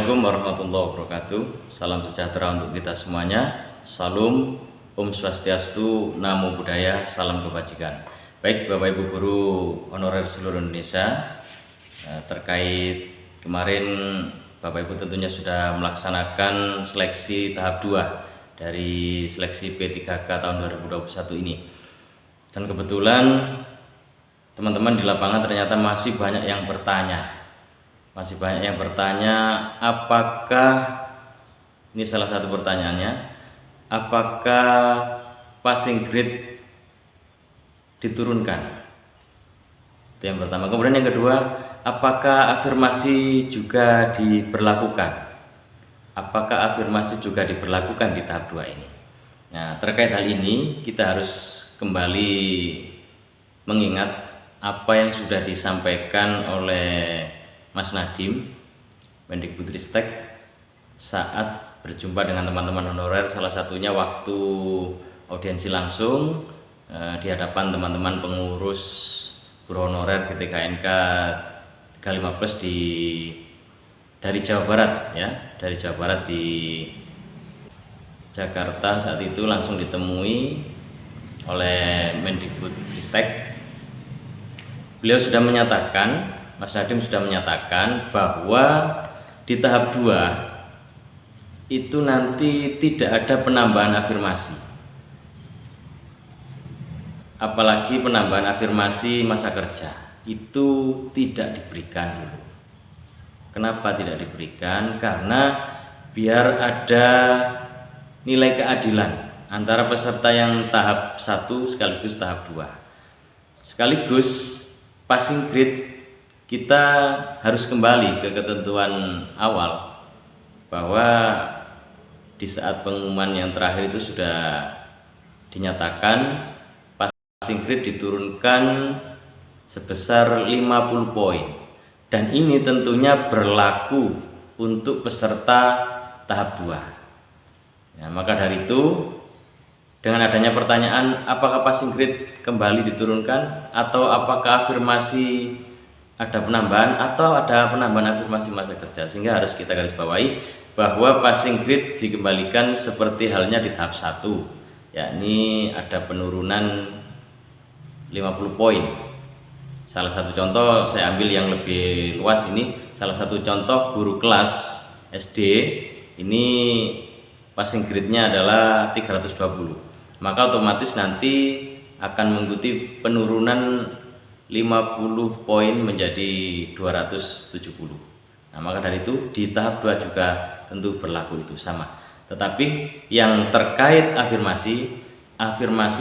Assalamualaikum warahmatullahi wabarakatuh. Salam sejahtera untuk kita semuanya. Salam, Om Swastiastu, Namo Buddhaya, salam kebajikan. Baik Bapak Ibu Guru Honorer seluruh Indonesia, terkait kemarin Bapak Ibu tentunya sudah melaksanakan seleksi tahap 2 dari seleksi P3K tahun 2021 ini. Dan kebetulan teman-teman di lapangan ternyata masih banyak yang bertanya. Apakah, ini salah satu pertanyaannya, apakah passing grade diturunkan? Itu yang pertama. Kemudian yang kedua, apakah afirmasi juga diberlakukan? Apakah afirmasi juga diberlakukan di tahap 2 ini? Nah, terkait hal ini kita harus kembali mengingat apa yang sudah disampaikan oleh Mas Nadiem, Mendikbudristek, saat berjumpa dengan teman-teman honorer, salah satunya waktu audiensi langsung di hadapan teman-teman pengurus guru honorer GTKNK 35+ dari Jawa Barat ya, dari Jawa Barat di Jakarta. Saat itu langsung ditemui oleh Mendikbudristek. Beliau sudah menyatakan, Mas Nadiem sudah menyatakan bahwa di tahap 2 itu nanti tidak ada penambahan afirmasi, apalagi penambahan afirmasi masa kerja itu tidak diberikan dulu. Kenapa tidak diberikan? Karena biar ada nilai keadilan antara peserta yang tahap 1 sekaligus tahap 2. Sekaligus passing grade kita harus kembali ke ketentuan awal bahwa di saat pengumuman yang terakhir itu sudah dinyatakan passing grade diturunkan sebesar 50 poin, dan ini tentunya berlaku untuk peserta tahap 2. Ya, maka dari itu dengan adanya pertanyaan apakah passing grade kembali diturunkan atau apakah afirmasi ada penambahan atau ada penambahan afirmasi masa kerja, sehingga harus kita garis bawahi bahwa passing grade dikembalikan seperti halnya di tahap 1, yakni ada penurunan 50 poin. Salah satu contoh saya ambil yang lebih luas ini, salah satu contoh guru kelas SD ini passing grade-nya adalah 320, maka otomatis nanti akan mengikuti penurunan 50 poin menjadi 270. Nah, maka dari itu di tahap 2 juga tentu berlaku itu sama. Tetapi yang terkait afirmasi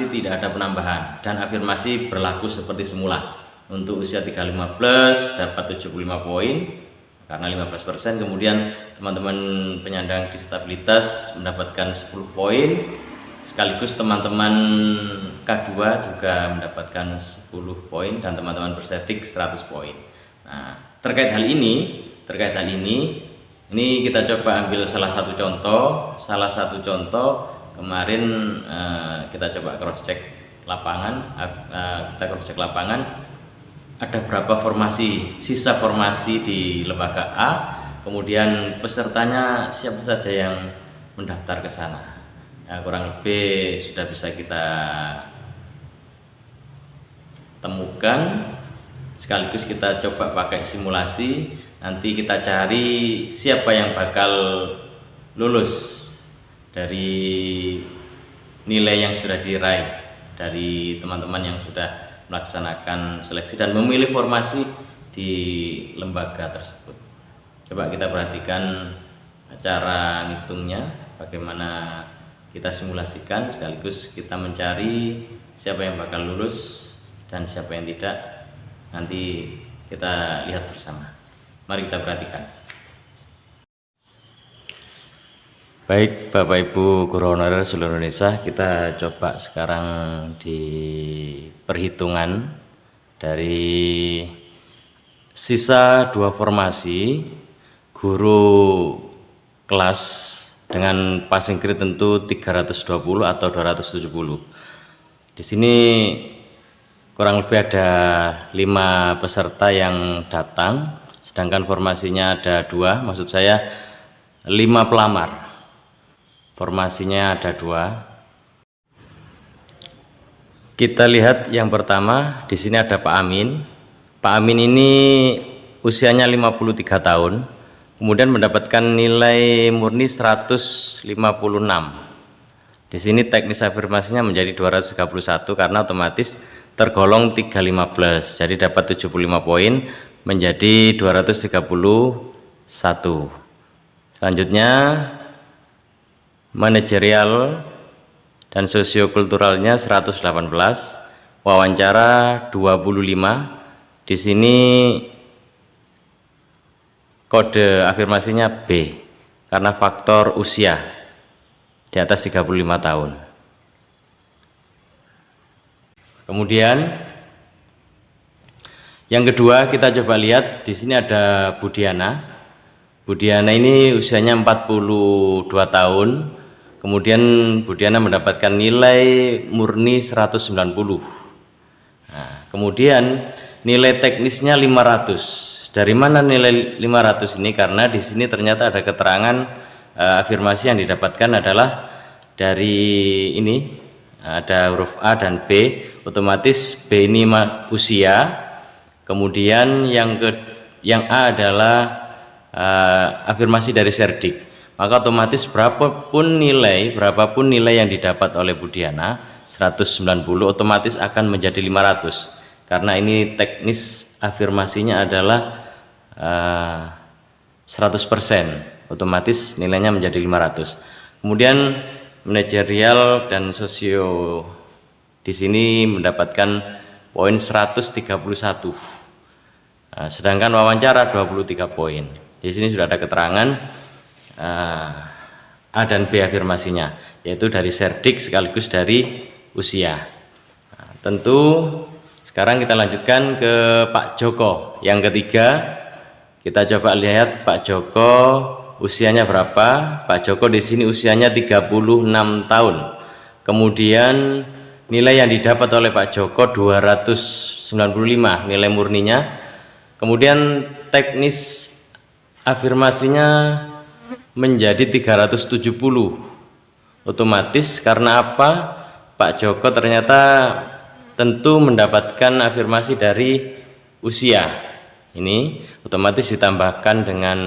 tidak ada penambahan, dan afirmasi berlaku seperti semula. Untuk usia 35+ dapat 75 poin karena 15%, kemudian teman-teman penyandang disabilitas mendapatkan 10 poin, sekaligus teman-teman K2 juga mendapatkan 10 poin, dan teman-teman bersedik 100 poin. Nah, terkait hal ini ini kita coba ambil salah satu contoh kemarin kita coba cross check lapangan, ada berapa formasi, sisa formasi di lembaga A, kemudian pesertanya siapa saja yang mendaftar ke sana. Nah, kurang lebih sudah bisa kita temukan, sekaligus kita coba pakai simulasi. Nanti kita cari siapa yang bakal lulus dari nilai yang sudah diraih dari teman-teman yang sudah melaksanakan seleksi dan memilih formasi di lembaga tersebut. Coba kita perhatikan cara ngitungnya, bagaimana kita simulasikan, sekaligus kita mencari siapa yang bakal lulus dan siapa yang tidak. Nanti kita lihat bersama. Mari kita perhatikan. Baik Bapak Ibu guru honorer seluruh Indonesia, kita coba sekarang di perhitungan dari sisa 2 formasi guru kelas dengan passing grade tentu 320 atau 270. Di sini kurang lebih ada 5 peserta yang datang, sedangkan formasinya ada 2. Maksud saya 5 pelamar. Formasinya ada 2. Kita lihat yang pertama, di sini ada Pak Amin. Pak Amin ini usianya 53 tahun, kemudian mendapatkan nilai murni 156. Di sini teknis afirmasinya menjadi 231 karena otomatis tergolong 315. Jadi dapat 75 poin menjadi 231. Selanjutnya manajerial dan sosiokulturalnya 118, wawancara 25. Di sini kode afirmasinya B karena faktor usia di atas 35 tahun. Kemudian yang kedua kita coba lihat, di sini ada Budiana. Budiana ini usianya 42 tahun. Kemudian Budiana mendapatkan nilai murni 190. Nah, kemudian nilai teknisnya 500. Dari mana nilai 500 ini? Karena di sini ternyata ada keterangan afirmasi yang didapatkan adalah dari ini, ada huruf A dan B. Otomatis B ini usia. Kemudian yang A adalah afirmasi dari Serdik. Maka otomatis berapapun nilai yang didapat oleh Budiana 190 otomatis akan menjadi 500 karena ini teknis afirmasinya adalah 100%, otomatis nilainya menjadi 500. Kemudian manajerial dan sosio di sini mendapatkan poin 131. Sedangkan wawancara 23 poin. Di sini sudah ada keterangan A dan B afirmasinya, yaitu dari Serdik sekaligus dari usia. Nah, tentu sekarang kita lanjutkan ke Pak Joko. Yang ketiga, kita coba lihat Pak Joko usianya berapa. Pak Joko di sini usianya 36 tahun. Kemudian nilai yang didapat oleh Pak Joko 295 nilai murninya. Kemudian teknis afirmasinya menjadi 370. Otomatis karena apa? Pak Joko ternyata tentu mendapatkan afirmasi dari usia. Ini otomatis ditambahkan dengan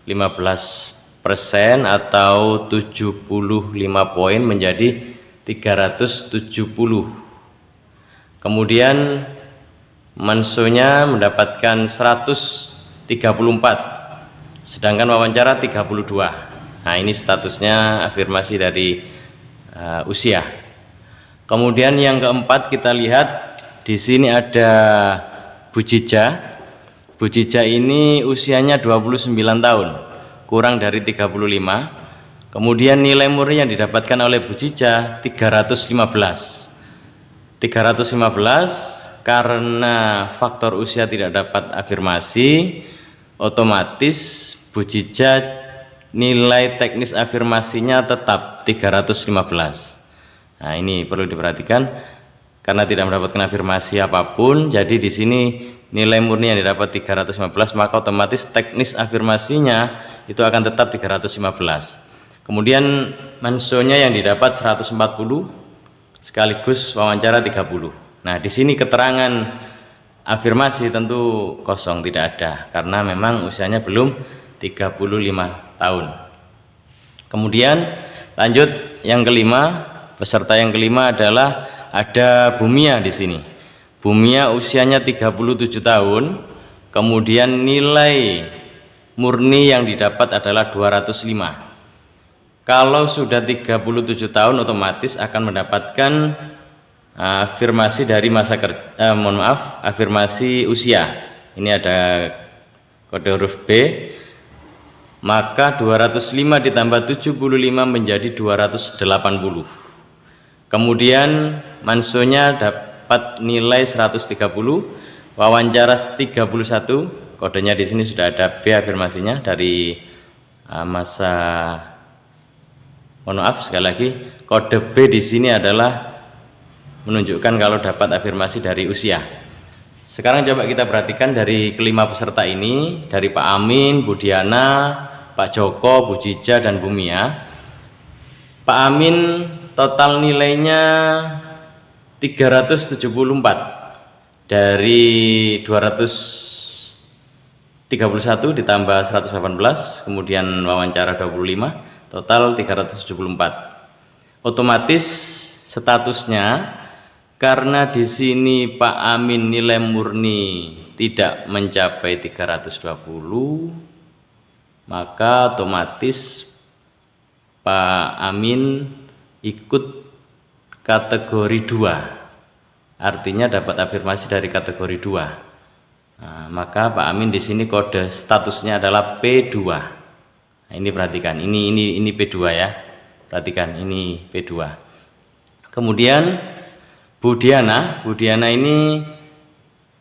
15% atau 75 poin menjadi 370. Kemudian mansonya mendapatkan 134. Sedangkan wawancara 32. Nah, ini statusnya afirmasi dari usia. Kemudian yang keempat kita lihat di sini ada Bu Jija. Bu Jija ini usianya 29 tahun, kurang dari 35. Kemudian nilai murni yang didapatkan oleh Bu Jija 315. 315 karena faktor usia tidak dapat afirmasi, otomatis Bu Jija nilai teknis afirmasinya tetap 315. Nah, ini perlu diperhatikan karena tidak mendapatkan afirmasi apapun, jadi di sini nilai murni yang didapat 315, maka otomatis teknis afirmasinya itu akan tetap 315. Kemudian mansonya yang didapat 140 sekaligus wawancara 30. Nah, di sini keterangan afirmasi tentu kosong, tidak ada karena memang usianya belum 35 tahun. Kemudian lanjut yang kelima, peserta yang kelima adalah ada Bumia di sini. Bumia usianya 37 tahun, kemudian nilai murni yang didapat adalah 205. Kalau sudah 37 tahun otomatis akan mendapatkan afirmasi dari afirmasi usia. Ini ada kode huruf B. Maka 205 ditambah 75 menjadi 280. Kemudian mansonya dapat nilai 130, wawancara 31, kodenya di sini sudah ada B afirmasinya dari sekali lagi kode B di sini adalah menunjukkan kalau dapat afirmasi dari usia. Sekarang coba kita perhatikan dari kelima peserta ini, dari Pak Amin, Budiana, Pak Joko, Bu Cica, dan Bu Mia. Pak Amin total nilainya 374 dari 231 ditambah 118, kemudian wawancara 25, total 374. Otomatis statusnya, karena di sini Pak Amin nilai murni tidak mencapai 320, maka otomatis Pak Amin ikut kategori 2. Artinya dapat afirmasi dari kategori 2. Nah, maka Pak Amin di sini kode statusnya adalah P2. Nah, ini perhatikan, ini P2 ya. Perhatikan, ini P2. Kemudian Bu Diana ini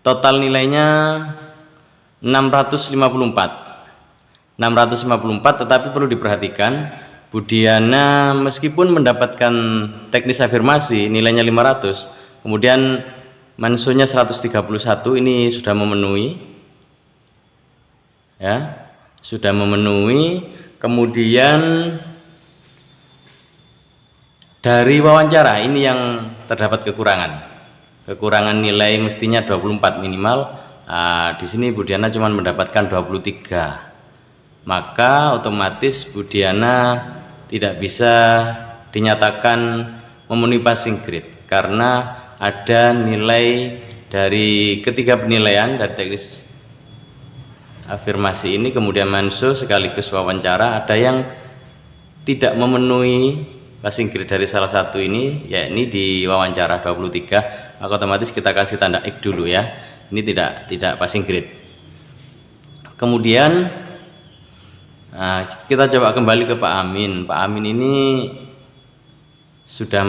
total nilainya 654, tetapi perlu diperhatikan, Bu Diana meskipun mendapatkan teknis afirmasi nilainya 500, kemudian mansunya 131, ini sudah memenuhi ya, sudah memenuhi. Kemudian dari wawancara ini yang terdapat kekurangan nilai mestinya 24 minimal. Di sini Bu Diana cuma mendapatkan 23, maka otomatis Bu Diana tidak bisa dinyatakan memenuhi passing grade karena ada nilai dari ketiga penilaian dari teknis afirmasi ini, kemudian mansu sekaligus wawancara, ada yang tidak memenuhi passing grade dari salah satu ini, yakni di wawancara 23, maka otomatis kita kasih tanda X dulu ya, ini tidak passing grade. Kemudian kita coba kembali ke Pak Amin. Pak Amin ini sudah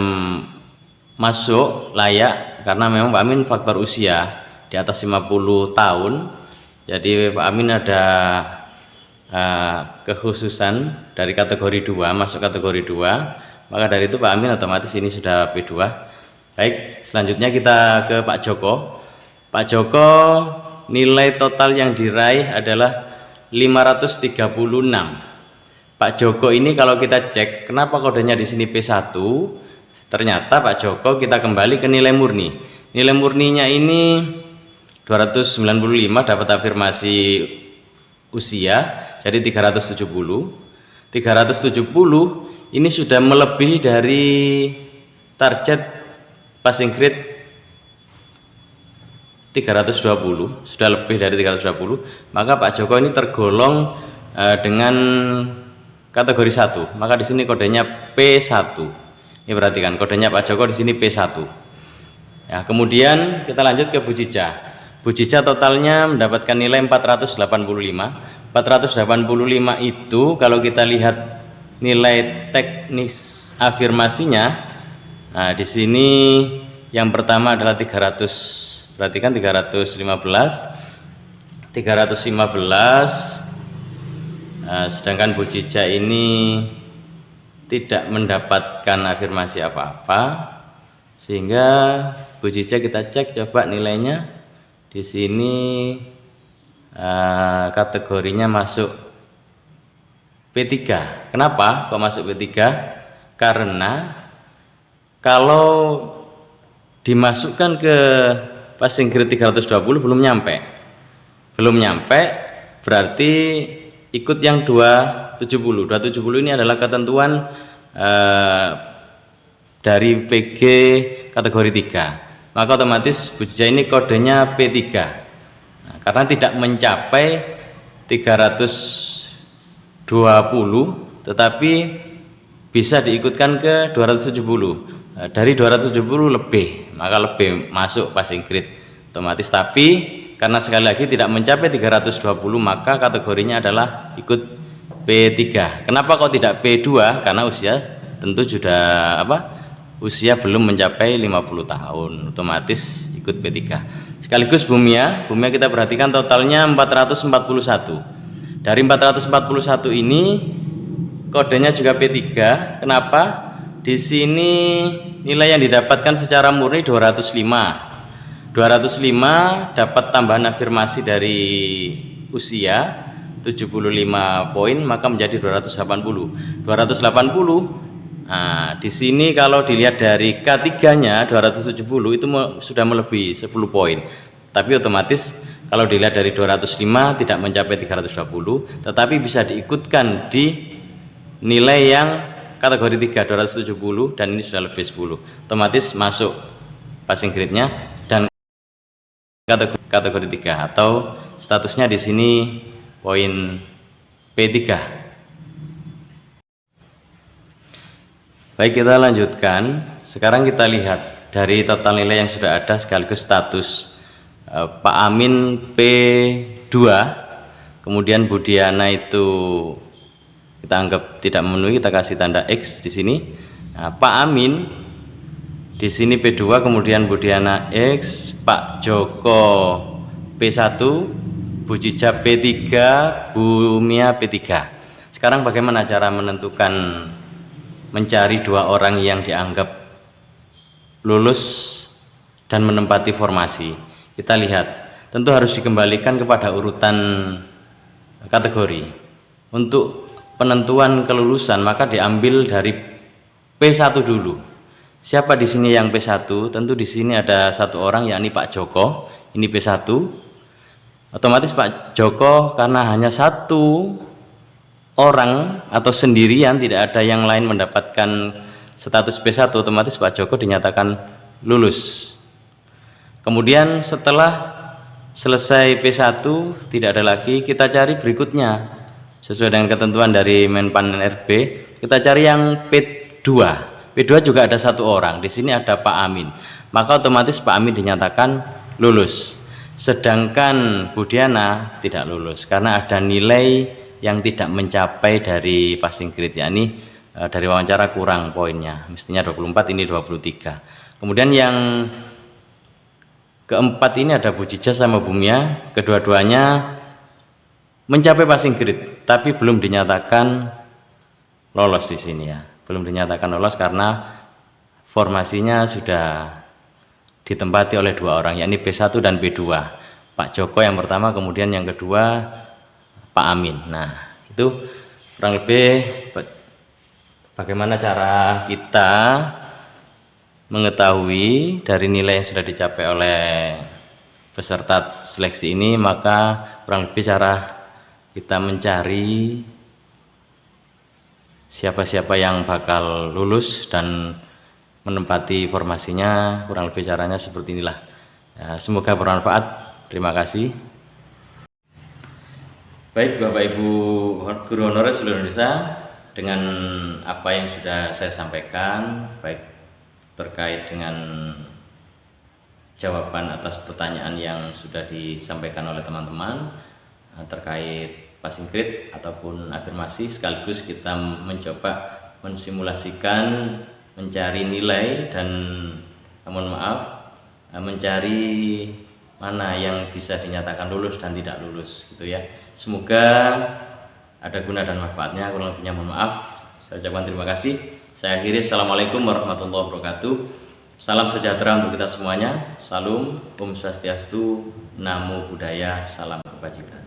masuk layak karena memang Pak Amin faktor usia di atas 50 tahun, jadi Pak Amin ada kekhususan dari kategori 2, masuk kategori 2. Maka dari itu Pak Amin otomatis ini sudah P2. Baik, selanjutnya kita ke Pak Joko. Pak Joko nilai total yang diraih adalah 536. Pak Joko ini kalau kita cek kenapa kodenya di sini P1, ternyata Pak Joko kita kembali ke nilai murni. Nilai murninya ini 295, dapat afirmasi usia jadi 370. 370 ini sudah melebihi dari target passing grade 320, sudah lebih dari 320, maka Pak Joko ini tergolong dengan kategori 1. Maka di sini kodenya P1. Ini perhatikan, kodenya Pak Joko di sini P1. Ya, kemudian kita lanjut ke Bu Cica. Bu Cica totalnya mendapatkan nilai 485. 485 itu kalau kita lihat nilai teknis afirmasinya, nah di sini yang pertama adalah 300, perhatikan 315, sedangkan Bu Cica ini tidak mendapatkan afirmasi apa-apa, sehingga Bu Cica kita cek coba nilainya di sini, kategorinya masuk P3. Kenapa kok masuk P3? Karena kalau dimasukkan ke passing grade 320 belum nyampe, berarti ikut yang 270. 270 ini adalah ketentuan dari PG kategori 3. Maka otomatis Bu Cica ini kodenya P3. Nah, karena tidak mencapai 320, tetapi bisa diikutkan ke 270. Dari 270 lebih, maka lebih masuk passing grade otomatis. Tapi karena sekali lagi tidak mencapai 320, maka kategorinya adalah ikut P3. Kenapa kok tidak P2? Karena usia tentu sudah usia belum mencapai 50 tahun, otomatis ikut P3. Sekaligus Bu Mia kita perhatikan totalnya 441. Dari 441 ini kodenya juga P3. Kenapa? Di sini nilai yang didapatkan secara murni 205. 205 dapat tambahan afirmasi dari usia, 75 poin maka menjadi 280. 280. Nah, di sini kalau dilihat dari K3-nya 270 itu sudah melebihi 10 poin. Tapi otomatis kalau dilihat dari 205 tidak mencapai 320, tetapi bisa diikutkan di nilai yang kategori 3 270 dan ini sudah lebih 10. Otomatis masuk passing grade-nya dan kategori 3 atau statusnya di sini poin P3. Baik, kita lanjutkan. Sekarang kita lihat dari total nilai yang sudah ada sekaligus status Pak Amin P2, kemudian Budiana itu kita anggap tidak memenuhi, kita kasih tanda X di sini. Nah, Pak Amin di sini P2, kemudian Budiana X, Pak Joko P1, Bu Cica P3, Bu Mia P3. Sekarang bagaimana cara menentukan mencari dua orang yang dianggap lulus dan menempati formasi? Kita lihat, tentu harus dikembalikan kepada urutan kategori. Untuk penentuan kelulusan maka diambil dari P1 dulu. Siapa di sini yang P1? Tentu di sini ada satu orang, yakni Pak Joko. Ini P1. Otomatis Pak Joko karena hanya satu orang atau sendirian, tidak ada yang lain mendapatkan status P1, otomatis Pak Joko dinyatakan lulus. Kemudian setelah selesai P1 tidak ada lagi, kita cari berikutnya sesuai dengan ketentuan dari Menpan RB. Kita cari yang P2. P2 juga ada satu orang, di sini ada Pak Amin, maka otomatis Pak Amin dinyatakan lulus. Sedangkan Budiana tidak lulus karena ada nilai yang tidak mencapai dari passing grade, yakni dari wawancara kurang poinnya, mestinya 24, ini 23. Kemudian yang keempat ini ada Bu Cica sama Bu Mia, kedua-duanya mencapai passing grade tapi belum dinyatakan lolos di sini ya, belum dinyatakan lolos karena formasinya sudah ditempati oleh dua orang, yakni P1 dan P2. Pak Joko yang pertama, kemudian yang kedua Pak Amin. Nah, itu kurang lebih bagaimana cara kita mengetahui dari nilai yang sudah dicapai oleh peserta seleksi ini. Maka kurang lebih cara kita mencari siapa-siapa yang bakal lulus dan menempati formasinya, kurang lebih caranya seperti inilah ya, semoga bermanfaat. Terima kasih. Baik Bapak Ibu Guru Honorer seluruh Indonesia, dengan apa yang sudah saya sampaikan, baik terkait dengan jawaban atas pertanyaan yang sudah disampaikan oleh teman-teman terkait passing grade ataupun afirmasi, sekaligus kita mencoba mensimulasikan, mencari nilai dan mohon maaf mencari mana yang bisa dinyatakan lulus dan tidak lulus gitu ya. Semoga ada guna dan manfaatnya. Kurang lebihnya mohon maaf. Saya ucapkan terima kasih. Saya akhiri. Assalamualaikum warahmatullahi wabarakatuh. Salam sejahtera untuk kita semuanya. Salam, Om Swastiastu, Namo Buddhaya, salam kebajikan.